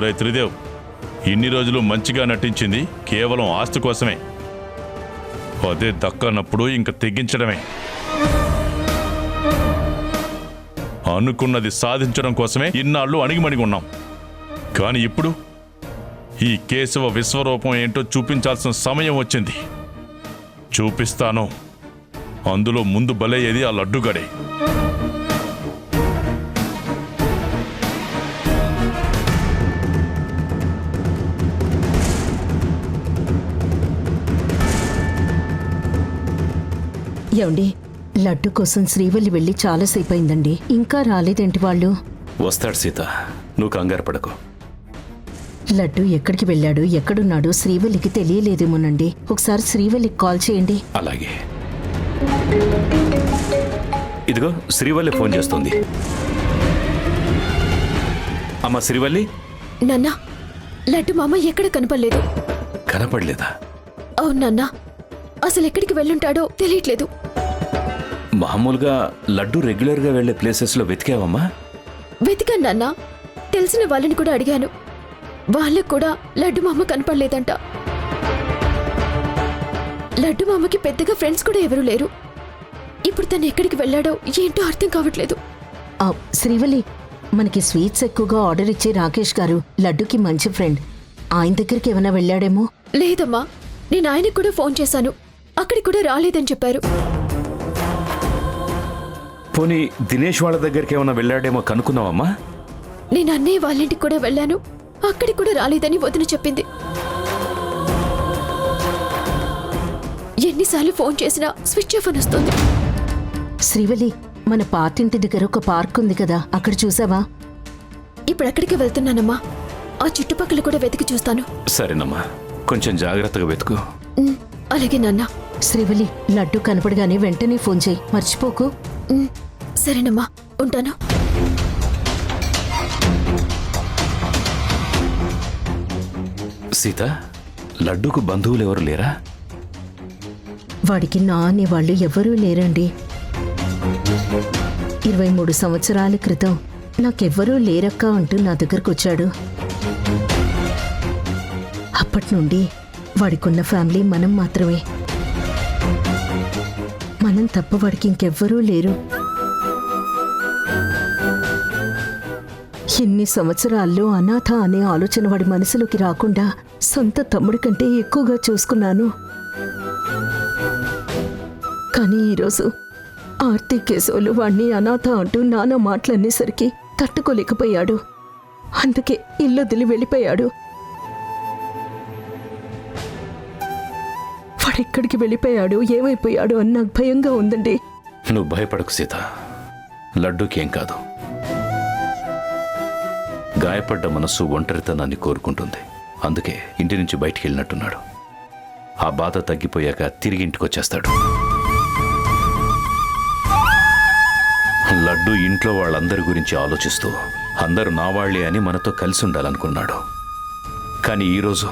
ఒరే త్రిదేవ్, ఇన్ని రోజులు మంచిగా నటించింది కేవలం ఆస్తి కోసమే. అదే దక్కనప్పుడు ఇంక తెగించడమే. అనుకున్నది సాధించడం కోసమే ఇన్నాళ్ళు అణిగిమణిగి ఉన్నాం. కానీ ఇప్పుడు ఈ కేశవ విశ్వరూపం ఏంటో చూపించాల్సిన సమయం వచ్చింది. చూపిస్తాను. అందులో ముందు బలయ్యేది ఆ లడ్డుగడే. ఏమండి, లడ్డు కోసం శ్రీవల్లి వెళ్ళి చాలాసేపు అయిందండి. ఇంకా రాలేదేంటి వాళ్ళు? వస్తాడు సీత, నువ్వు కంగారు పడకు. లడ్డు ఎక్కడికి వెళ్ళాడు, ఎక్కడున్నాడు శ్రీవల్లికి తెలియలేదేమోనండి. ఒకసారి శ్రీవల్లికి కాల్ చేయండి. అలాగే. ఇదిగో శ్రీవల్లి ఫోన్ చేస్తుంది. అమ్మ శ్రీవల్లి. నాన్న, లడ్డు మామ ఎక్కడ కనపడలేదు. కనపడలేదా? అవును నాన్న, అసలు ఎక్కడికి వెళ్ళుంటాడో తెలియట్లేదు. మామూలుగా లడ్డు రెగ్యులర్గా వెళ్లే ప్లేసెస్లో వెతికావమ్మా? వెతికాను నాన్న, తెలిసిన వాళ్ళని కూడా అడిగాను. వాళ్ళకు కూడా లడ్డు మామ కనపడలేదంట. లడ్డు మామకి పెద్దగా ఫ్రెండ్స్ కూడా ఎవరూ లేరు. ఇప్పుడు తను ఎక్కడికి వెళ్ళాడో ఏంటో అర్థం కావట్లేదు. శ్రీవల్లి, మనకి స్వీట్స్ ఎక్కువగా ఆర్డర్ ఇచ్చే రాకేష్ గారు లడ్డుకి మంచి ఫ్రెండ్. ఆయన దగ్గరికి ఏమైనా వెళ్ళాడేమో. లేదమ్మా, నేను ఆయనకు కూడా ఫోన్ చేశాను. అక్కడికి కూడా రాలేదని చెప్పారు. పోనీ దినేష్ వాళ్ళ దగ్గరికి ఏమైనా వెళ్ళాడేమో కనుక్కున్నావమ్మా? నేను అన్నయ్య వాళ్ళింటికి కూడా వెళ్ళాను. అక్కడికి కూడా రాలేదని వదిన చెప్పింది. ఎన్నిసార్లు ఫోన్ చేసినా స్విచ్ ఆఫ్ అని వస్తుంది. శ్రీవల్లి, మన పాతింటి దగ్గర ఒక పార్క్ ఉంది కదా, అక్కడ చూసావా? ఇప్పుడు అక్కడికి వెళ్తున్నానమ్మా. ఆ చుట్టుపక్కల కూడా వెతికి చూస్తాను. సరేనమ్మా, కొంచెం జాగ్రత్తగా వెతుకు. అలాగే నాన్న. శ్రీవల్లి, లడ్డు కనపడగానే వెంటనే ఫోన్ చేయి, మర్చిపోకు. సరేనమ్మా, ఉంటాను. సీత, లడ్డూకు బంధువులు ఎవరు లేరా? వాడికి నా అనేవాళ్ళు ఎవరూ లేరండి. 23 సంవత్సరాల క్రితం నాకెవ్వరూ లేరక్క అంటూ నా దగ్గరకు వచ్చాడు. అప్పటి నుండి వాడికున్న ఫ్యామిలీ మనం మాత్రమే. మనం తప్ప వాడికి ఇంకెవ్వరూ లేరు. ఎన్ని సంవత్సరాల్లో అనాథ అనే ఆలోచన వాడి మనసులోకి రాకుండా సొంత తమ్ముడి కంటే ఎక్కువగా చూసుకున్నాను. కానీ ఈరోజు ఆర్తిక్ కేశవులు వాణ్ణి అనాథ అంటూ నానా మాటలనేసరికి తట్టుకోలేకపోయాడు. అందుకే ఇల్లొదిలి వెళ్ళిపోయాడు. వాడెక్కడికి వెళ్ళిపోయాడు, ఏమైపోయాడు అని నాకు భయంగా ఉందండి. నువ్వు భయపడకు సీత, లడ్డూకి ఏం కాదు. గాయపడ్డ మనస్సు ఒంటరితనాన్ని కోరుకుంటుంది. అందుకే ఇంటి నుంచి బయటికి వెళ్ళినట్టున్నాడు. ఆ బాధ తగ్గిపోయాక తిరిగి ఇంటికి వచ్చేస్తాడు. లడ్డు ఇంట్లో వాళ్ళందరి గురించి ఆలోచిస్తూ అందరూ నా వాళ్లే అని మనతో కలిసి ఉండాలనుకున్నాడు. కానీ ఈరోజు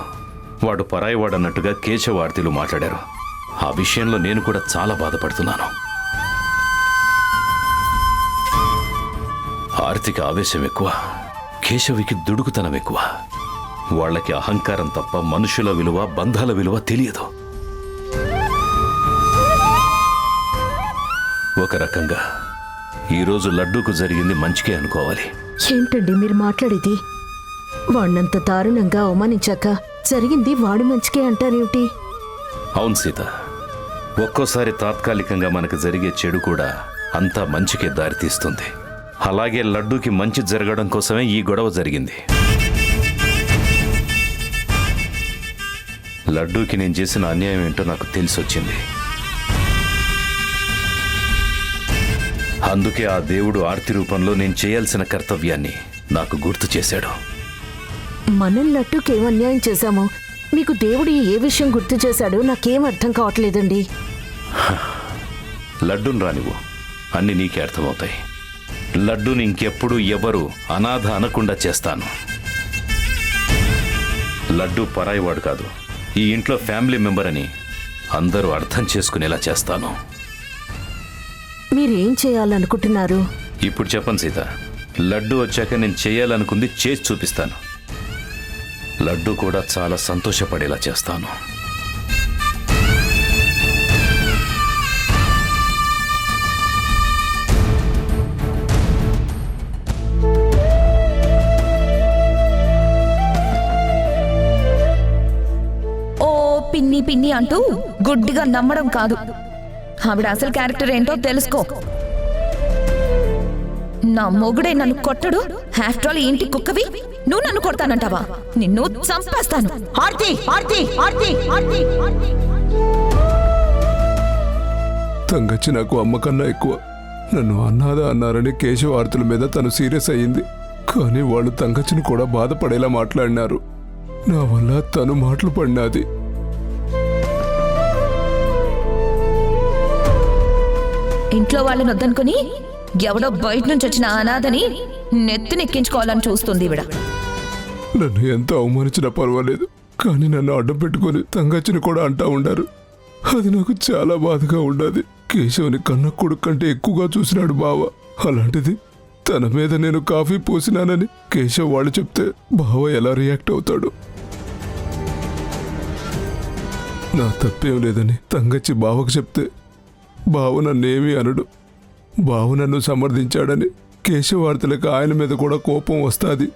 వాడు పరాయివాడన్నట్టుగా కేశవ ఆర్తిలు మాట్లాడారు. ఆ విషయంలో నేను కూడా చాలా బాధపడుతున్నాను. ఆర్తికి ఆవేశం ఎక్కువ, కేశవికి దుడుకుతనం ఎక్కువ. వాళ్ళకి అహంకారం తప్ప మనుషుల విలువ, బంధాల విలువ తెలియదు. ఒక రకంగా ఈరోజు లడ్డూకు జరిగింది మంచికే అనుకోవాలి. ఏంటండి మీరు మాట్లాడేది? వాణ్ణంత దారుణంగా అవమానించాక జరిగింది వాడి మంచికే అంటారేమిటి? అవును సీత, ఒక్కోసారి తాత్కాలికంగా మనకు జరిగే చెడు కూడా అంతా మంచికే దారితీస్తుంది. అలాగే లడ్డూకి మంచి జరగడం కోసమే ఈ గొడవ జరిగింది. లడ్డూకి నేను చేసిన అన్యాయం ఏంటో నాకు తెలిసొచ్చింది. అందుకే ఆ దేవుడు ఆర్తి రూపంలో నేను చేయాల్సిన కర్తవ్యాన్ని నాకు గుర్తు చేశాడు. మనం లడ్డూకేం అన్యాయం చేశామో మీకు దేవుడు ఏ విషయం గుర్తు చేశాడో నాకేం అర్థం కావట్లేదండి. లడ్డూని రానివ్వు, అన్ని నీకే అర్థమవుతాయి. లడ్డూని ఇంకెప్పుడు ఎవరు అనాథ అనకుండా చేస్తాను. లడ్డూ పరాయివాడు కాదు, ఈ ఇంట్లో ఫ్యామిలీ మెంబర్ అని అందరూ అర్థం చేసుకునేలా చేస్తాను. మీరేం చేయాలనుకుంటున్నారు? ఇప్పుడు చెప్పను సీత, లడ్డూ వచ్చాక నేను చేయాలనుకుంది చేసి చూపిస్తాను. లడ్డు కూడా చాలా సంతోషపడేలా చేస్తాను. ఓ పిన్ని పిన్ని అంటూ గుడ్డిగా నమ్మడం కాదు. ఆవిడ అసలు క్యారెక్టర్ ఏంటో తెలుసుకో. నా మొగుడే నన్ను కొట్టడు, ఆఫ్టర్ ఆల్ ఇంటి కుక్కవి నువ్వు నన్ను కొడతానంటావా? నిన్ను చంపేస్తాను. ఆర్తి ఆర్తి ఆర్తి ఆర్తి తంగచ్చి నాకు అమ్మ కన్నా ఎక్కువ. నన్ను అన్నాదా అన్నారని కేశవ ఆర్తుల మీద తను సీరియస్ అయ్యింది. కానీ వాళ్ళు తంగచ్చిని కూడా బాధపడేలా మాట్లాడినారు. నా వల్ల తను మాటలు పడినాది. ఇంట్లో వాళ్ళని వద్దనుకుని ఎవడో బయట నుంచి వచ్చిన అనాథని నెత్తినెక్కించుకోవాలని చూస్తుంది ఈవిడ. నన్ను ఎంత అవమానించినా పర్వాలేదు, కానీ నన్ను అడ్డం పెట్టుకుని తంగచ్చిని కూడా అంటా ఉండారు. అది నాకు చాలా బాధగా ఉండదు. కేశవుని కన్న కొడుకు కంటే ఎక్కువగా చూసినాడు బావ. అలాంటిది తన మీద నేను కాఫీ పోసినానని కేశవ్ వాళ్ళు చెప్తే బావ ఎలా రియాక్ట్ అవుతాడు? నా తప్పేం లేదని తంగచ్చి బావకు చెప్తే బావ నన్నేమీ అనడు. బావ నన్ను సమర్థించాడని కేశవార్తలకు ఆయన మీద కూడా కోపం వస్తుంది.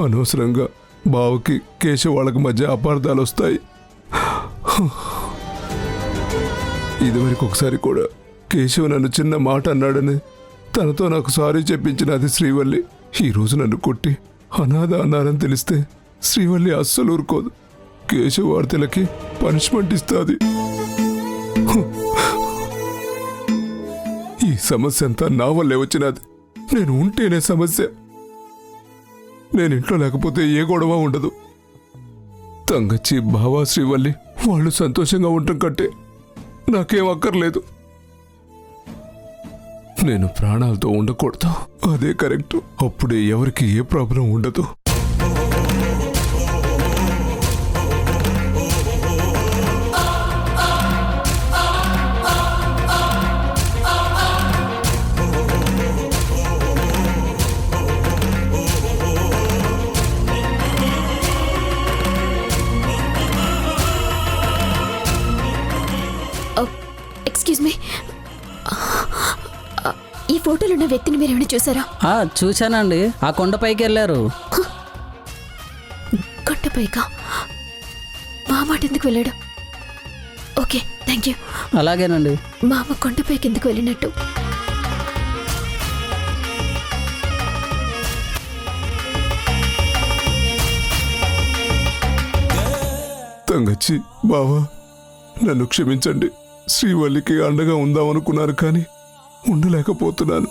అనవసరంగా బావకి కేశవ్ వాళ్ళకి మధ్య అపార్థాలు వస్తాయి. ఇదివరకు ఒకసారి కూడా కేశవ్ నన్ను చిన్న మాట అన్నాడని తనతో నాకు సారీ చెప్పించినది శ్రీవల్లి. ఈరోజు నన్ను కొట్టి అనాథ అన్నారని తెలిస్తే శ్రీవల్లి అస్సలు ఊరుకోదు. కేశవ్ వార్తలకి పనిష్మెంట్ ఇస్తుంది. ఈ సమస్య అంతా నా వల్లే వచ్చినది. నేను ఉంటేనే సమస్య. నేను ఇంట్లో లేకపోతే ఏ గొడవ ఉండదు. తంగచ్చి బావా శ్రీవల్లి వాళ్ళు సంతోషంగా ఉండటం కంటే నాకేం అక్కర్లేదు. నేను ప్రాణాలతో ఉండకూడదు, అదే కరెక్ట్. అప్పుడే ఎవరికి ఏ ప్రాబ్లం ఉండదు. ఎక్స్క్యూజ్ మీ, ఈ ఫోటోలో ఉన్న వ్యక్తిని మీరు ఏమైనా చూసారా? చూశానండి. ఆ కొండపైకి వెళ్ళారు. కొండపైకా? మా మాట ఎందుకు వెళ్ళాడు? Okay, thank you. అలాగేనండి. మా అమ్మ కొండపైకి ఎందుకు వెళ్ళినట్టు? తంగచ్చి బావా నన్ను క్షమించండి. శ్రీవల్లికి అండగా ఉందామనుకున్నారు కానీ ఉండలేకపోతున్నాను.